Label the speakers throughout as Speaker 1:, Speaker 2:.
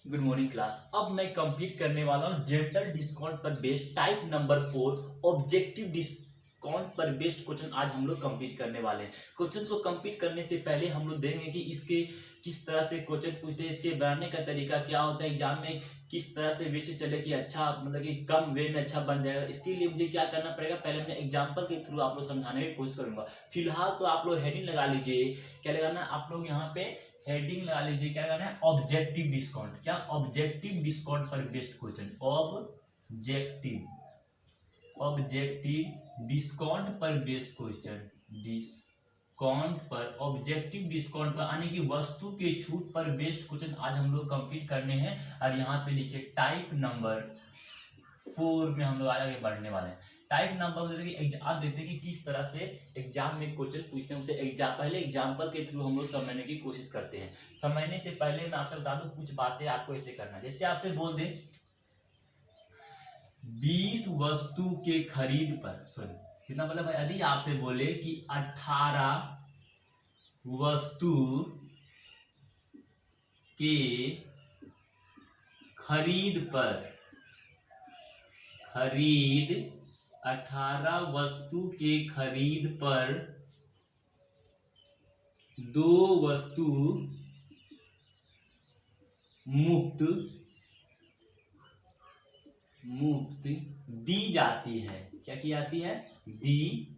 Speaker 1: Good morning class. अब मैं complete करने वाला हूँ जनरल डिस्काउंट पर based type number 4 objective discount पर बेस्ड क्वेश्चन। आज हम लोग कंप्लीट करने वाले हैं। क्वेश्चन को कंप्लीट करने से पहले हम लोग देखेंगे कि इसके किस तरह से क्वेश्चन पूछते हैं, इसके बनाने का तरीका क्या होता है, एग्जाम में किस तरह से वे से चले कि अच्छा मतलब कि कम वे में अच्छा बन जाएगा। इसके लिए मुझे क्या करना पड़ेगा, पहले मैं एग्जाम्पल के थ्रू आप लोग समझाने की कोशिश करूंगा। फिलहाल तो आप लोग हेडिंग लगा लीजिए, क्या लगाना है आप लोग यहाँ पे हेडिंग लगा लीजिए, क्या लगाना है ऑब्जेक्टिव डिस्काउंट। क्या ऑब्जेक्टिव डिस्काउंट पर बेस्ड क्वेश्चन, ऑब्जेक्टिव डिस्काउंट पर बेस्ड क्वेश्चन, डिस्काउंट पर ऑब्जेक्टिव डिस्काउंट पर यानी कि वस्तु के छूट पर बेस्ड क्वेश्चन आज हम लोग कंप्लीट करने हैं। और यहाँ पे लिखिए टाइप नंबर 4 में हम लोग आगे बढ़ने वाले हैं। टाइप नंबर आप देखते हैं कि किस तरह से एग्जाम में क्वेश्चन पूछते हैं, उसे पहले एग्जाम्पल के थ्रू हम लोग समझने की कोशिश करते हैं। समझने से पहले मैं आपसे बता दूं कुछ बातें आपको ऐसे करना है। जैसे आपसे बोल दे 20 वस्तु के खरीद पर, सॉरी कितना मतलब भाई, यदि आपसे बोले कि 18 वस्तु के खरीद पर, 18 वस्तु के खरीद पर 2 वस्तु मुफ्त दी जाती है। क्या की जाती है? दी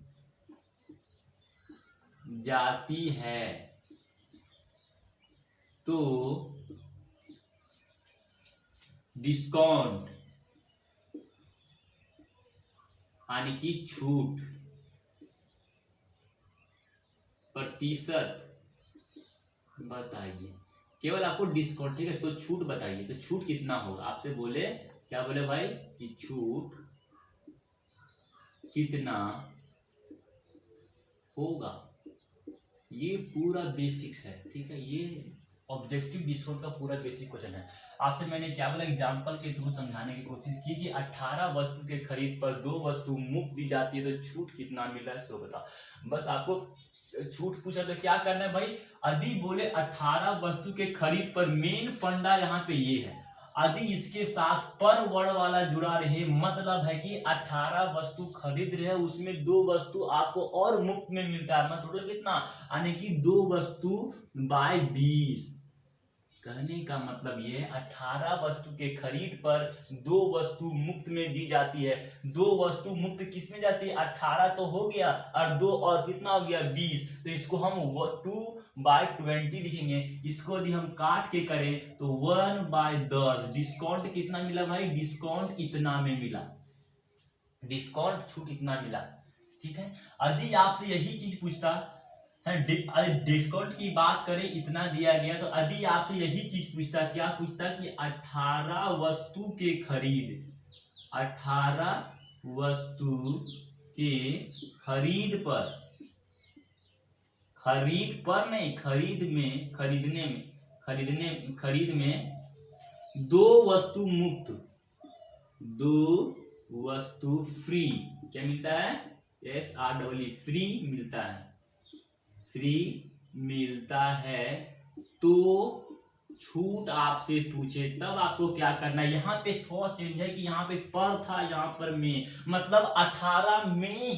Speaker 1: जाती है। तो डिस्काउंट यानी कि छूट प्रतिशत बताइए। केवल आपको डिस्काउंट, ठीक है, तो छूट बताइए, तो छूट कितना होगा। आपसे बोले, क्या बोले भाई कि छूट कितना होगा। ये पूरा बेसिक्स है, ठीक है, ये ऑब्जेक्टिव डिस्काउंट का पूरा बेसिक क्वेश्चन है। आपसे मैंने क्या बोला, एग्जाम्पल के थ्रू समझाने की कोशिश की कि 18 वस्तु के खरीद पर 2 वस्तु मुफ्त दी जाती है, तो छूट कितना मिला है सो बताओ। बस आपको छूट पूछा तो क्या करना है भाई, यदि बोले 18 वस्तु के खरीद पर, मेन फंडा यहाँ पे ये है, यदि इसके साथ पर वर्ड वाला जुड़ा रहे, मतलब है कि 18 वस्तु खरीद रहे हैं, उसमें 2 वस्तु आपको और मुफ्त में मिलता है। मतलब टोटल कितना, यानी कि 2 वस्तु बाय 20। कहने का मतलब ये 18 वस्तु के खरीद पर 2 वस्तु मुफ्त में दी जाती है। 2 वस्तु मुफ्त किस में जाती है, 18 तो हो गया, और 2 और कितना हो गया 20, तो इसको हम 2/20 लिखेंगे। इसको यदि हम काट के करें तो 1/10। डिस्काउंट कितना मिला भाई, डिस्काउंट इतना में मिला, डिस्काउंट छूट इतना मिला, ठीक है। यदि आपसे यही चीज पूछता है, डिस्काउंट की बात करें इतना दिया गया, तो यदि आपसे यही चीज पूछता, क्या पूछता कि 18 वस्तु के खरीद, 18 वस्तु के खरीद पर नहीं, खरीद में 2 वस्तु मुफ्त, 2 वस्तु फ्री, क्या मिलता है, FREE, फ्री मिलता है, फ्री मिलता है, तो छूट आपसे पूछे तब आपको क्या करना है। यहाँ पे थोड़ा चेंज है कि यहाँ पे पर था, यहाँ पर में, मतलब 18 में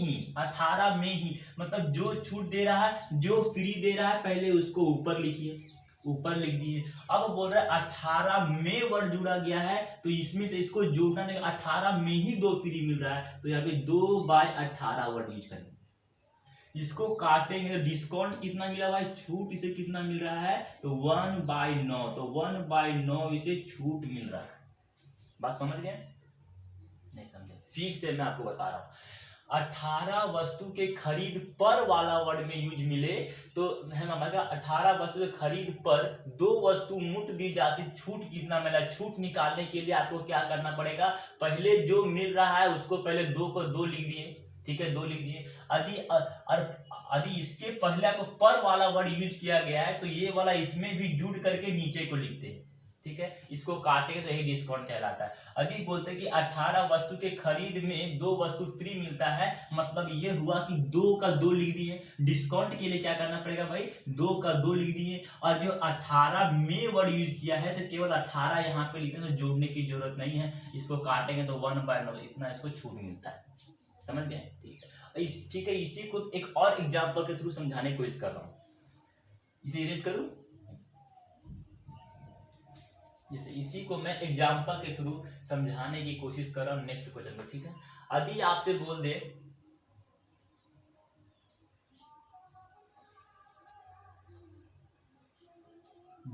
Speaker 1: ही मतलब जो छूट दे रहा है, जो फ्री दे रहा है, पहले उसको ऊपर लिखिए, ऊपर लिख दिए। अब बोल रहा है 18 में वर्ड जुड़ा गया है, तो इसमें से इसको जोड़ना नहीं, 18 में ही 2 फ्री मिल रहा है, तो यहाँ पे 2/18 वर्ड यूज करेंगे। इसको काटेंगे तो डिस्काउंट कितना मिला भाई, छूट इसे कितना मिल रहा है, तो 1/9, तो 1/9 इसे छूट मिल रहा है। बात समझ गए, नहीं समझे, फिर से मैं आपको बता रहा हूं। 18 वस्तु के खरीद पर वाला वर्ड में यूज मिले तो है हमारा 18 वस्तु के खरीद पर 2 वस्तु मुफ्त दी जाती, छूट कितना मिला। छूट निकालने के लिए आपको क्या करना पड़ेगा, पहले जो मिल रहा है उसको पहले 2 को 2 लिख दिए, ठीक है, 2 लिख दिए। यदि इसके पहले को पर वाला वर्ड यूज किया गया है, तो ये वाला इसमें भी जुड़ करके नीचे को लिखते हैं, ठीक ठीक है, इसको काटेंगे तो यही डिस्काउंट कहलाता है। यदि बोलते हैं कि 18 वस्तु के खरीद में 2 वस्तु फ्री मिलता है, मतलब ये हुआ कि 2 का 2 लिख दिए। डिस्काउंट के लिए क्या करना पड़ेगा भाई, 2 का 2 लिख दिए, और जो 18 में वर्ड यूज किया है तो केवल 18 यहाँ पे लिखते हैं, तो जोड़ने की जरूरत नहीं है। इसको काटेंगे तो 1/9 इतना इसको छूट मिलता है। समझ गए, ठीक है। इसी को एक और एग्जाम्पल के थ्रू समझाने की कोशिश कर रहा हूँ। इसे इरेज करूं, जैसे इसी को मैं एग्जाम्पल के थ्रू समझाने की कोशिश कर रहा हूं नेक्स्ट क्वेश्चन को, ठीक है। यदि आपसे बोल दे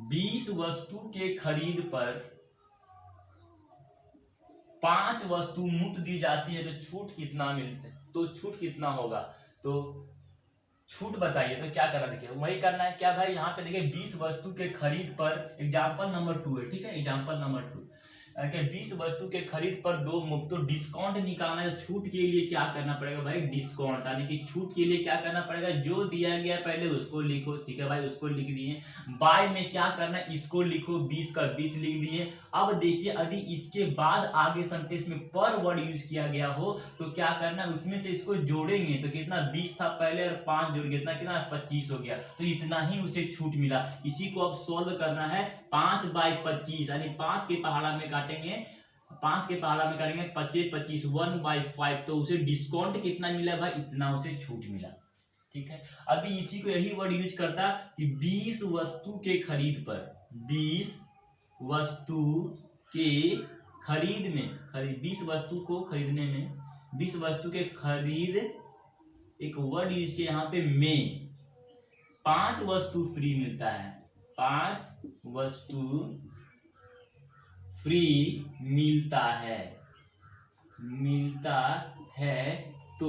Speaker 1: 20 वस्तु के खरीद पर 5 वस्तु मुफ्त दी जाती है, तो छूट कितना मिलता है, तो छूट कितना होगा, तो छूट बताइए। तो क्या करना, देखिए वही करना है क्या भाई, यहाँ पे देखिए 20 वस्तु के खरीद पर, एग्जाम्पल नंबर 2 है, ठीक है, एग्जाम्पल नंबर 2 कि 20 वस्तु के खरीद पर 2 मुफ्त। तो डिस्काउंट निकालना है, छूट के लिए क्या करना पड़ेगा भाई, डिस्काउंट, यानी कि छूट के लिए क्या करना पड़ेगा, जो दिया गया पहले उसको लिखो, ठीक है भाई, उसको लिख दिए। बाय में क्या करना है, इसको लिखो, 20 का 20 लिख दिए। अब देखिए यदि इसके बाद आगे सेंटेंस में पर वर्ड यूज किया गया हो तो क्या करना है, उसमें से इसको जोड़ेंगे, तो कितना 20 था पहले और 5 जोड़ कितना 25 हो गया, तो इतना ही उसे छूट मिला। इसी को अब सॉल्व करना है, 5/25 यानी 5 के पहाड़ा में काटेंगे, 5 के पहाड़ा में काटेंगे 25 1/5, तो उसे डिस्काउंट कितना मिला भाई, इतना उसे छूट मिला, ठीक है। अभी इसी को यही वर्ड यूज करता कि 20 वस्तु के खरीद पर, 20 वस्तु के खरीद में, 20 वस्तु को खरीदने में, 20 वस्तु के खरीद, एक वर्ड यूज किया यहाँ पे में, 5 वस्तु फ्री मिलता है, 5 वस्तु फ्री मिलता है, तो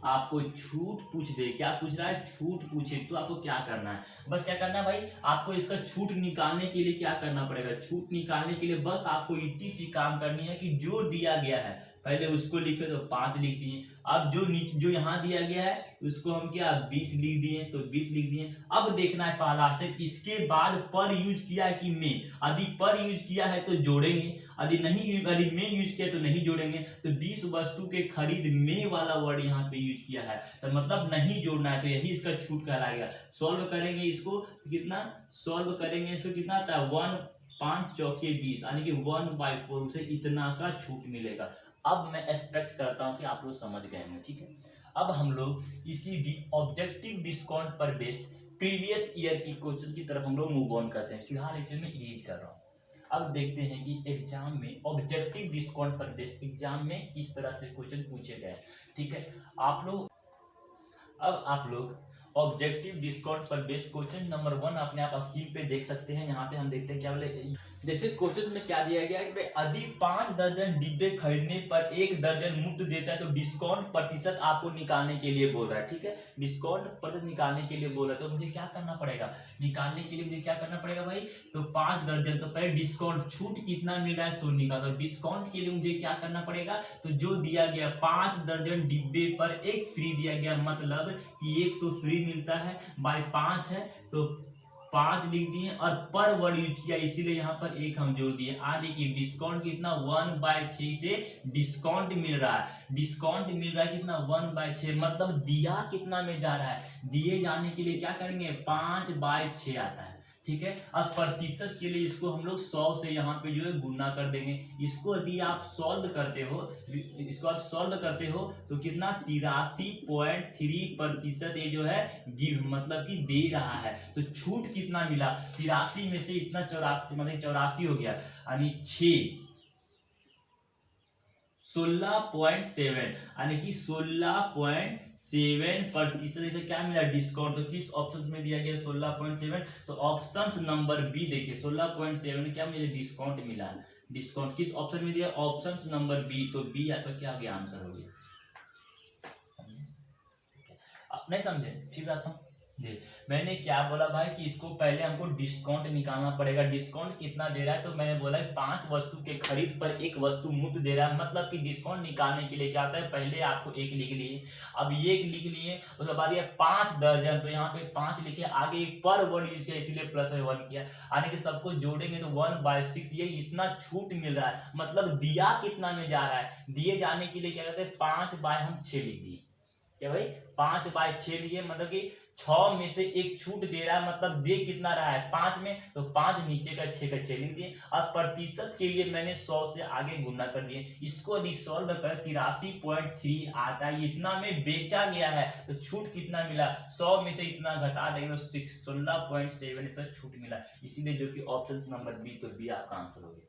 Speaker 1: आपको छूट पूछ दे, क्या पूछ रहा है, छूट पूछे, तो आपको क्या करना है, बस क्या करना है भाई, आपको इसका छूट निकालने के लिए क्या करना पड़ेगा, छूट निकालने के लिए बस आपको इतनी सी काम करनी है कि जो दिया गया है पहले उसको लिखे तो 5 लिख दिए, अब जो यहाँ दिया गया है उसको हम क्या 20 लिख दिए, तो 20 लिख दिए। अब देखना है पहला स्टेप, इसके बाद पर यूज किया है कि में, यदि पर यूज किया है तो जोड़ेंगे, यदि में यूज किया तो नहीं जोड़ेंगे। तो 20 वस्तु के खरीद में वाला वर्ड यहाँ पे यूज किया है, तो मतलब नहीं जोड़ना है, तो यही इसका छूट कहलाएगा। सॉल्व करेंगे इसको, कितना सॉल्व करेंगे इसको, कितना आता है 1, 5 चौके 20 यानी कि 1/4, उसे इतना का छूट मिलेगा। अब मैं एक्सपेक्ट करता हूं कि आप लोग समझ गए होंगे, ठीक है। अब हम लोग इसी ऑब्जेक्टिव डिस्काउंट पर बेस्ड प्रीवियस ईयर की क्वेश्चन की तरफ हम लोग मूव ऑन करते हैं। फिलहाल इसे मैं इरेज कर रहा हूँ। अब देखते हैं कि एग्जाम में ऑब्जेक्टिव डिस्काउंट पर बेस्ड एग्जाम में किस तरह से क्वेश्चन पूछे गए, ठीक है। अब आप लोग ऑब्जेक्टिव डिस्काउंट पर बेस्ड क्वेश्चन नंबर 1 अपने आप स्क्रीन पे देख सकते हैं। यहाँ पे हम देखते हैं क्या बोले, जैसे क्वेश्चन में क्या दिया गया है कि यदि 5 दर्जन डिब्बे खरीदने पर 1 दर्जन मुफ्त देता है, तो डिस्काउंट प्रतिशत आपको निकालने के लिए बोल रहा है, ठीक है। डिस्काउंट प्रतिशत निकालने के लिए बोल रहा है, तो मुझे क्या करना पड़ेगा, निकालने के लिए मुझे क्या करना पड़ेगा भाई, तो 5 दर्जन, तो पहले डिस्काउंट छूट कितना मिल रहा है शून्य का, तो डिस्काउंट के लिए मुझे क्या करना पड़ेगा, तो जो दिया गया 5 दर्जन डिब्बे पर 1 फ्री दिया गया, मतलब कि 1 तो फ्री मिलता है, बाय 5 है तो 5 लिख दिए, और पर वर्ड यूज किया इसीलिए यहाँ पर 1 हम जोड़ दिए, यानी कि डिस्काउंट कितना 1/6 से डिस्काउंट मिल रहा है, डिस्काउंट मिल रहा है कितना 1/6, मतलब दिया कितना में जा रहा है, दिए जाने के लिए क्या करेंगे 5/6 आता है, ठीक है। अब प्रतिशत के लिए इसको हम लोग 100 से यहाँ पे जो है गुना कर देंगे। इसको यदि आप सॉल्व करते हो, तो कितना 83.3% ये जो है गिव, मतलब कि दे रहा है। तो छूट कितना मिला, 83 में से इतना 84, मतलब 84 हो गया, यानी 16.7, यानी कि 16.7% इसे क्या मिला डिस्काउंट। तो किस ऑप्शन में दिया गया 16.7, तो ऑप्शन नंबर बी देखिए 16.7 क्या मुझे डिस्काउंट मिला, डिस्काउंट किस ऑप्शन में दिया, ऑप्शन नंबर बी, तो बी आपका क्या हो गया आंसर हो गया। नहीं समझे, फिर आता हूँ मैंने क्या बोला भाई कि इसको पहले हमको डिस्काउंट निकालना पड़ेगा। डिस्काउंट कितना दे रहा है, तो मैंने बोला 5 वस्तु के खरीद पर एक वस्तु मुफ्त दे रहा है। मतलब कि डिस्काउंट निकालने के लिए क्या होता है, पहले आपको एक लिख लिए, अब एक लिख लिए, उसके बाद ये 5 दर्जन, तो यहाँ पे 5 लिखे, आगे एक पर वर्ड यूज किया इसीलिए प्लस 1 किया। यानी कि सबको जोड़ेंगे तो 1/6, ये इतना छूट मिल रहा है। मतलब दिया कितना में जा रहा है, दिए जाने के लिए क्या कहते हैं 5/6 लिख दिए। क्या भाई 5/6 लिए, मतलब कि 6 में से एक छूट दे रहा है, मतलब दे कितना रहा है 5 में, तो 5 नीचे का 6 का 6 लिख दिए। अब प्रतिशत के लिए मैंने 100 से आगे गुना कर दिए। इसको यदि सॉल्व कर 83.3 आता है, इतना में बेचा गया है, तो छूट कितना मिला, 100 में से इतना घटा देंगे तो 16.7 छूट मिला। इसीलिए जो कि ऑप्शन नंबर बी, तो बी आपका आंसर हो गया,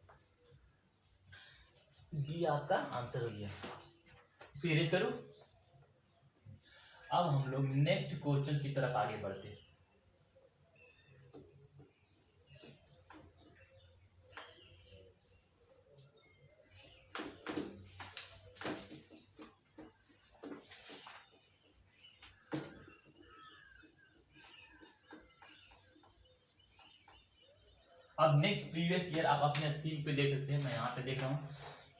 Speaker 1: बी आपका आंसर हो गया। इसको इरेज करूं। अब हम लोग नेक्स्ट क्वेश्चन की तरफ आगे बढ़ते हैं। अब नेक्स्ट प्रीवियस ईयर आप अपने स्क्रीन पे देख सकते हैं, मैं यहाँ पे देख रहा हूँ।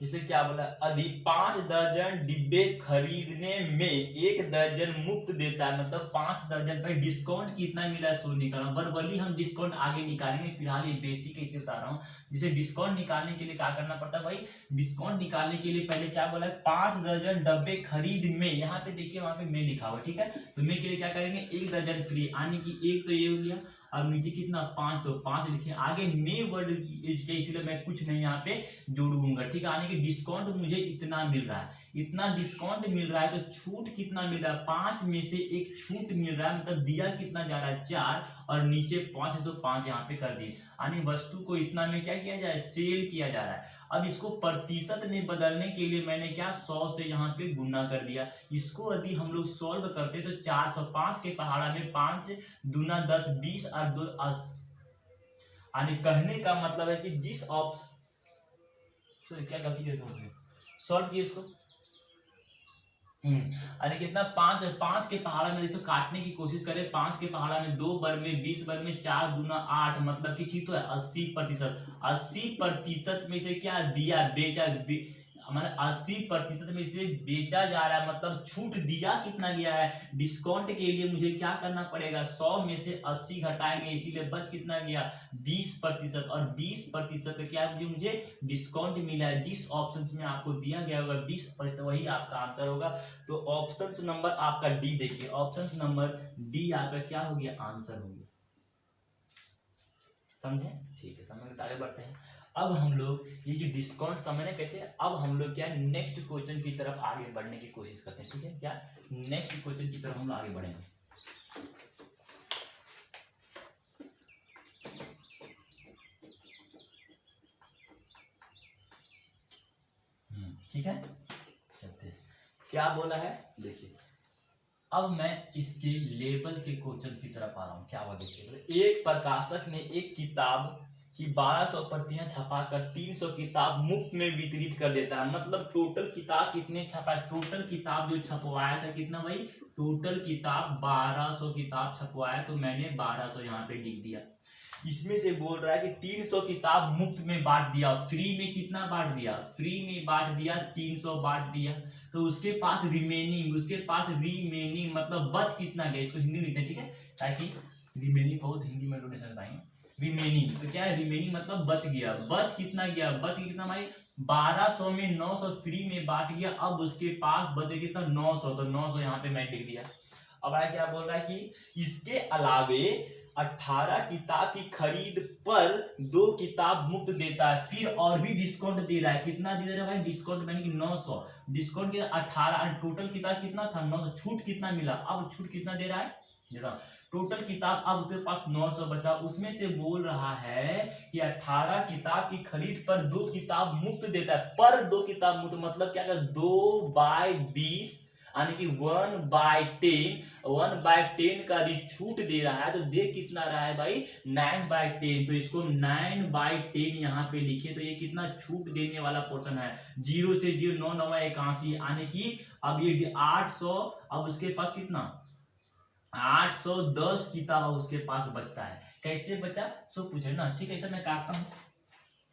Speaker 1: इसे क्या बोला, यदि 5 दर्जन डिब्बे खरीदने में 1 दर्जन मुफ्त देता है, मतलब 5 दर्जन पर डिस्काउंट कितना मिला है सो निकालना। वर्बली हम डिस्काउंट आगे निकालेंगे, फिलहाल ये बेसिक इसे बता रहा हूँ। जिसे डिस्काउंट निकालने के लिए क्या करना पड़ता है भाई, डिस्काउंट निकालने के लिए पहले क्या बोला है 5 दर्जन डब्बे खरीद में, यहाँ पे देखिए वहां पे में लिखा हुआ, ठीक है। तो में के लिए क्या करेंगे 1 दर्जन फ्री, यानी कि 1 तो ये हो गया, अब नीचे कितना 5, तो 5 लिखिए, आगे में वर्ड यूज किया इसलिए मैं कुछ नहीं यहाँ पे जोड़ूंगा, ठीक है। यानी कि डिस्काउंट मुझे इतना मिल रहा है, इतना डिस्काउंट मिल रहा है, तो छूट कितना मिल रहा है 5 में से एक छूट मिल रहा है, मतलब दिया कितना जा रहा है 4, और नीचे 5 है तो 5 यहाँ पे कर दिए। यानी वस्तु को इतना में क्या किया जाए, सेल किया जा रहा है। अब इसको प्रतिशत में बदलने के लिए मैंने क्या 100 से यहाँ पे गुना कर दिया। इसको यदि हम लोग सॉल्व करते तो 405 के पहाड़ा में 5 दूना 10, 20 और 2 यानी कहने का मतलब है कि जिस ऑप्शन क्या गलती है सॉल्व किए इसको, अरे कितना 5 के पहाड़ा में इसको काटने की कोशिश करें। 5 के पहाड़ा में 2 बर में 20 बर में 4 दूना 8, मतलब कि ठीक तो है 80%। 80% में से क्या दिया बेचा, हमारे 80% में से बेचा जा रहा है, मतलब छूट दिया कितना गया है। डिस्काउंट के लिए मुझे क्या करना पड़ेगा, 100 में से 80 घटाएंगे, इसीलिए बच कितना गया 20%, और 20% का क्या मुझे डिस्काउंट मिला है। जिस ऑप्शन में आपको दिया गया होगा 20%, वही आपका आंसर होगा। तो ऑप्शन नंबर आपका डी देखिए, ऑप्शन नंबर डी आपका क्या हो गया, आंसर हो गया। समझे, ठीक है, समझ आगे बढ़ते हैं। अब हम लोग ये जो डिस्काउंट समझने कैसे, अब हम लोग क्या नेक्स्ट क्वेश्चन की तरफ आगे बढ़ने की कोशिश करते हैं, ठीक है। क्या नेक्स्ट क्वेश्चन की तरफ हम लोग आगे बढ़ेंगे। ठीक है, चलते हैं। क्या बोला है देखिए, अब मैं इसके लेवल के क्वेश्चन की तरफ आ रहा हूं। क्या हुआ देखिए, एक प्रकाशक ने एक किताब कि 1200 प्रतियां छपाकर 300 किताब मुफ्त में वितरित कर देता है। मतलब टोटल किताब कितने छपा, टोटल किताब जो छपवाया था कितना भाई, टोटल किताब 1200 किताब छपवाया, तो मैंने 1200 यहाँ पे लिख दिया। इसमें से बोल रहा है कि 300 किताब मुफ्त में बांट दिया, फ्री में कितना बांट दिया, फ्री में बांट दिया 300 बांट दिया, तो उसके पास रिमेनिंग, मतलब बच कितना गया, इसको हिंदी में लिखते हैं, ठीक है, ताकि रिमेनिंग बहुत हिंदी में डोनेशन पाएंगे। रिमेनिंग तो क्या है, रिमेनिंग मतलब बच गया, बच कितना गया, बच कितना भाई 1200 में 900 फ्री में बांट गया, अब उसके पास बचे कितना 900, तो 900 यहाँ पे मैं लिख दिया। अब आया क्या बोल रहा है कि इसके अलावे 18 किताब की खरीद पर 2 किताब मुफ्त देता है, फिर और भी डिस्काउंट दे रहा है। कितना दे रहा है भाई डिस्काउंट, यानी कि 900 डिस्काउंट के 18, टोटल किताब कितना था 900, छूट कितना मिला, अब छूट कितना दे रहा है, टोटल किताब अब उसके पास 900 बचा, उसमें से बोल रहा है कि 18 किताब की खरीद पर 2 किताब मुफ्त देता है, पर 2 किताब मुफ्त, मतलब क्या 2/20, यानी कि 1/10 का यदि छूट दे रहा है, तो दे कितना रहा है भाई 9/10, तो इसको 9/10 यहाँ पे लिखे, तो ये कितना छूट देने वाला पोर्शन है। 0 से 0 9 9 81, यानी कि अब ये 800, अब उसके पास कितना 810 किताब उसके पास बचता है। कैसे बचा सो पूछे ना, ठीक है। ऐसा मैं काटता हूँ,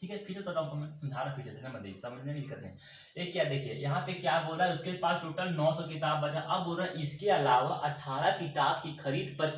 Speaker 1: ठीक है। फिर से बताऊँ, मैं समझा रहा, फिर से समझ समझने नहीं करने। एक क्या देखिए यहाँ पे क्या बोल रहा है, उसके पास टोटल 900 किताब बचा। अब बोल रहा है इसके अलावा 18 किताब की खरीद पर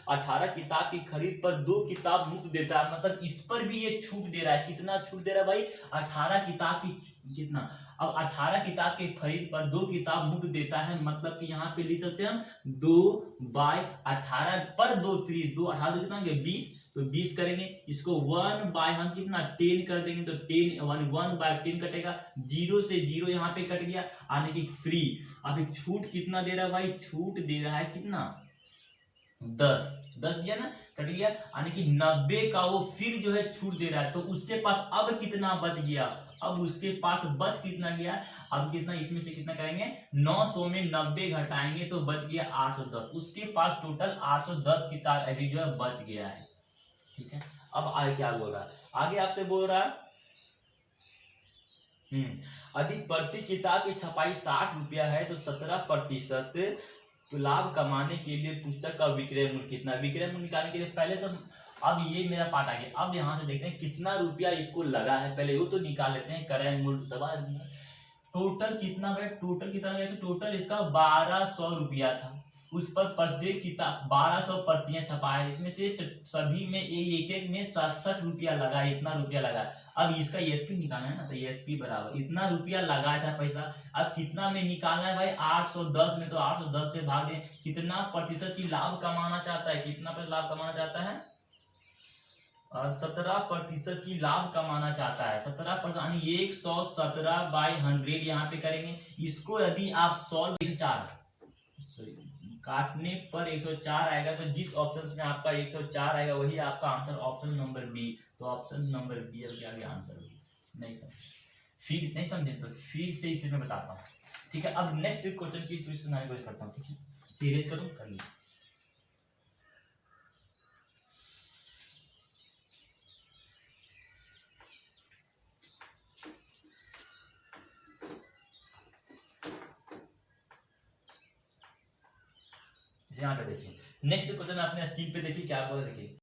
Speaker 1: 18 किताब की खरीद पर 2 किताब मुफ्त देता है। मतलब इस पर भी ये छूट दे रहा है। कितना छूट दे रहा है भाई, 18 किताब की, कितना, अब 18 किताब की खरीद पर 2 किताब मुफ्त देता है। मतलब कि यहाँ पे लिख सकते हैं हम 2/18 पर 2 फ्री। 2 18 कितना 20, तो 20 करेंगे। इसको 1 बाय हम कितना 10 कर देंगे, तो 10 1/10 कटेगा। 0 से 0 यहाँ पे कट गया, आने की फ्री। अभी छूट कितना दे रहा है भाई, छूट दे रहा है कितना 10 दिया ना, कट गया। यानी कि 90 का वो फिर जो है छूट दे रहा है। तो उसके पास अब कितना बच गया, अब उसके पास बच कितना गया, अब कितना इसमें से कितना करेंगे, 900 में 90 घटाएंगे तो बच गया 810। उसके पास टोटल 810 किताब अभी जो है बच गया है, ठीक है। अब आगे क्या बोल रहा है, आगे आपसे बोल रहा है अधिक प्रति किताब की छपाई 60 रुपया है तो 17% लाभ कमाने के लिए पुस्तक का विक्रय मूल्य कितना। विक्रय मूल्य निकालने के लिए पहले तो, अब ये मेरा पार्ट आ गया। अब यहाँ से देखते हैं कितना रुपया इसको लगा है, पहले वो तो निकाल लेते हैं। क्रय मूल्य दबा, टोटल कितना भाई, टोटल कितना लगा, टोटल इसका 1200 रुपया था। उस पर प्रत्येक किताब 1200 प्रतियां छपाए, इसमें से सभी में एक एक में 67 रुपया लगा, इतना रुपया लगा। अब इसका ESP निकालना है ना, तो ESP बराबर इतना रुपया लगाया था पैसा। अब कितना में निकालना है भाई, 810 में, तो 810 से भाग दें। कितना प्रतिशत की लाभ कमाना चाहता है, कितना प्रतिशत लाभ कमाना चाहता है, 17% की लाभ कमाना चाहता है। 17% यानी 117/100 यहाँ पे करेंगे। इसको यदि आप सॉल्व 104 काटने पर 104 आएगा, तो जिस ऑप्शन में आपका 104 आएगा वही आपका आंसर, ऑप्शन नंबर बी। तो ऑप्शन नंबर बी अब आगे आंसर नहीं समझे, फिर नहीं समझे तो फिर से इसे मैं बताता हूँ, ठीक है। अब नेक्स्ट क्वेश्चन की कोशिश करता हूँ, ठीक है। सीरीज करूँ, कर लीजिए। यहाँ पे देखिए नेक्स्ट क्वेश्चन आपने स्क्रीन पे देखिए क्या बोला, देखिए